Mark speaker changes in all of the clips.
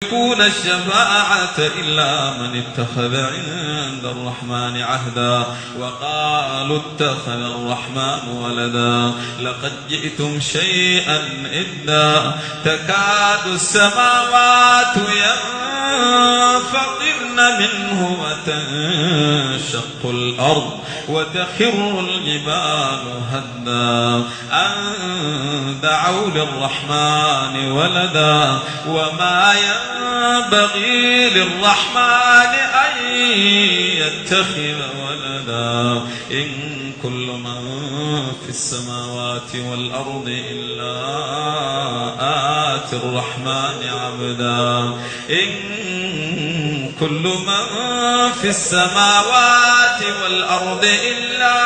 Speaker 1: يكون الشفاعة إلا من اتخذ عند الرحمن عهدا وقالوا اتخذ الرحمن ولدا لقد جئتم شيئا إدا تكاد السماوات ينفطرن منه وتنشق الأرض وتخر الجبال هدا أن دعوا للرحمن ولدا وما ينبغي للرحمن أن يتخذ ولدا إن كل من في السماوات والأرض إلا آتي الرحمن عبدا إن كل من في السماوات والأرض إلا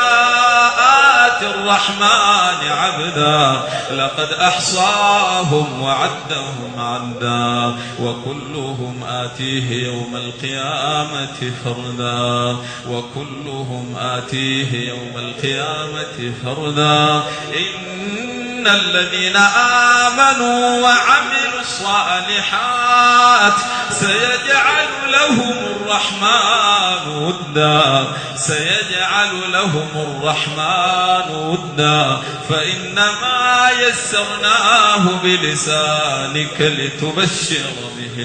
Speaker 1: آتي الرحمن عبدا لقد أحصاهم وعدهم عدا وكلهم آتيه يوم القيامة فردا وكلهم آتيه يوم القيامة فردا إن الذين آمنوا وعملوا الصالحات سيجعل لهم الرحمن ودا سيجعل لهم الرحمن ودا فإنما يسرناه بلسانك لتبشر به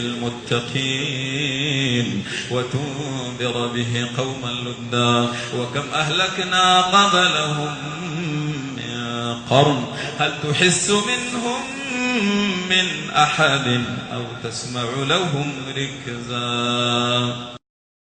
Speaker 1: المتقين وتنذر به قوما لدا وكم أهلكنا قبلهم من قرن هل تحس منهم من أحد أو تسمع لهم ركزا